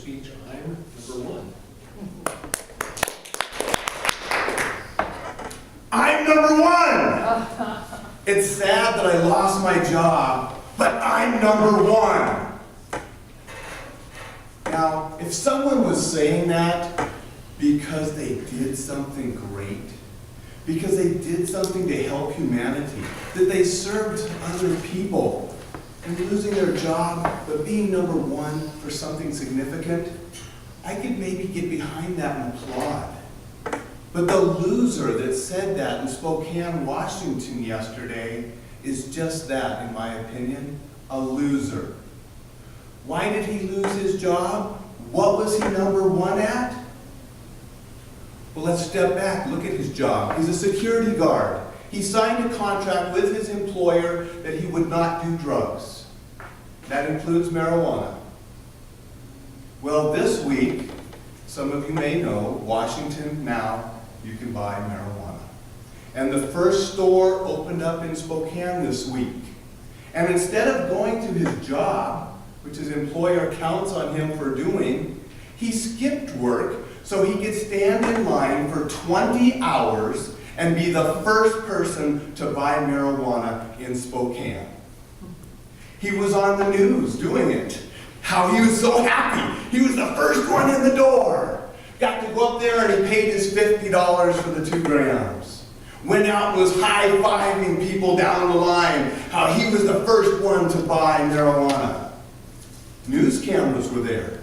speech, I'm number one. I'm number one! It's sad that I lost my job, but I'm number one. Now, if someone was saying that because they did something great, because they did something to help humanity, that they served other people, and losing their job, but being number one for something significant, I could maybe get behind that and applaud. But the loser that said that in Spokane, Washington yesterday is just that, in my opinion, a loser. Why did he lose his job? What was he number one at? Well, let's step back, look at his job. He's a security guard. He signed a contract with his employer that he would not do drugs. That includes marijuana. Well, this week, some of you may know, Washington now, you can buy marijuana. And the first store opened up in Spokane this week. And instead of going to his job, which his employer counts on him for doing, he skipped work so he could stand in line for 20 hours and be the first person to buy marijuana in Spokane. He was on the news doing it. How he was so happy. He was the first one in the door. Got to go up there and he paid his $50 for the 2 grams. Went out and was high-fiving people down the line. How he was the first one to buy marijuana. News cameras were there.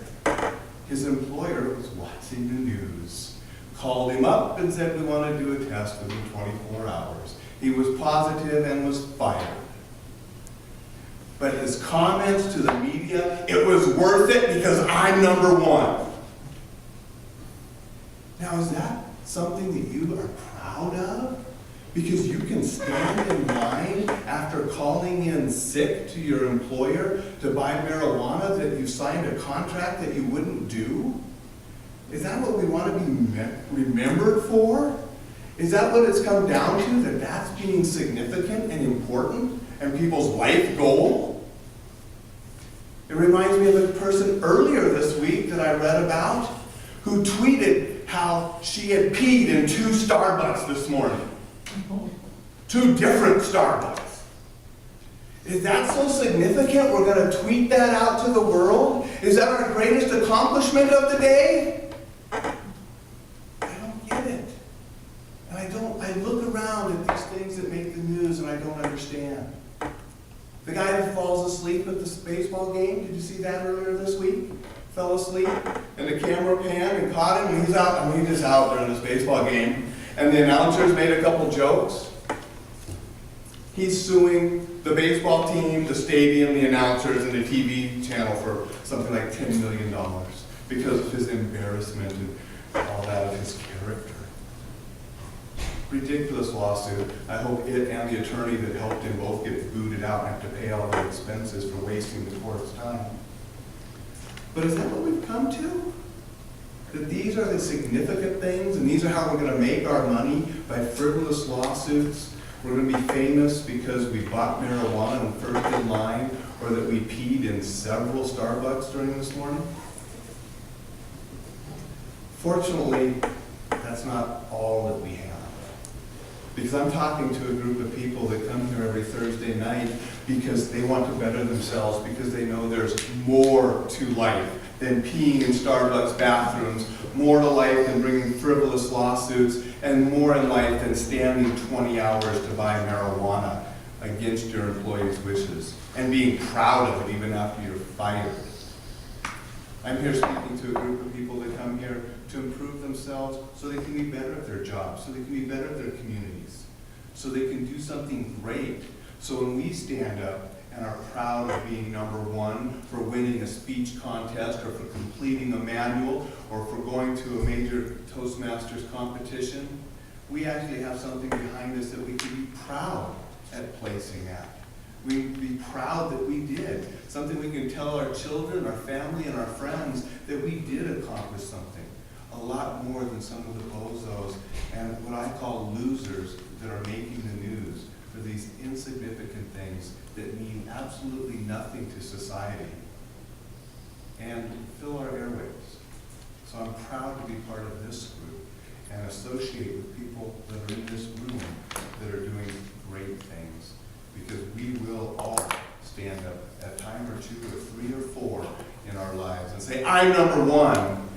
His employer was watching the news. Called him up and said, we want to do a test within 24 hours. He was positive and was fired. But his comments to the media, it was worth it because I'm number one. Now, is that something that you are proud of? Because you can stand in line after calling in sick to your employer to buy marijuana that you signed a contract that you wouldn't do? Is that what we want to be remembered for? Is that what it's come down to, that that's being significant and important and people's life goal? It reminds me of a person earlier this week that I read about who tweeted how she had peed in 2 Starbucks this morning. 2 different Starbucks. Is that so significant we're going to tweet that out to the world? Is that our greatest accomplishment of the day? I don't get it. And I look around at these things that make the news and I don't understand. The guy that falls asleep at the baseball game, did you see that earlier this week? Fell asleep, and the camera panned and caught him, and he's out, I mean, he's just out during this baseball game. And the announcers made a couple jokes. He's suing the baseball team, the stadium, the announcers, and the TV channel for something like $10 million because of his embarrassment and all that of his character. Ridiculous lawsuit. I hope it and the attorney that helped him both get booted out and have to pay all the expenses for wasting the court's time. But is that what we've come to? That these are the significant things and these are how we're going to make our money by frivolous lawsuits? We're going to be famous because we bought marijuana and first in line, or that we peed in several Starbucks during this morning? Fortunately, that's not all that we have. Because I'm talking to a group of people that come here every Thursday night because they want to better themselves, because they know there's more to life than peeing in Starbucks bathrooms, more to life than bringing frivolous lawsuits, and more in life than standing 20 hours to buy marijuana against your employees' wishes and being proud of it even after you're fired. I'm here speaking to a group of people that come here to improve themselves so they can be better at their jobs, so they can be better at their communities, so they can do something great. So when we stand up and are proud of being number one for winning a speech contest or for completing a manual or for going to a major Toastmasters competition, we actually have something behind us that we can be proud at placing at. We can be proud that we did. Something we can tell our children, our family, and our friends that we did accomplish something. A lot more than some of the bozos and what I call losers that are making the news for these insignificant things that mean absolutely nothing to society and fill our airwaves. say, I'm number one.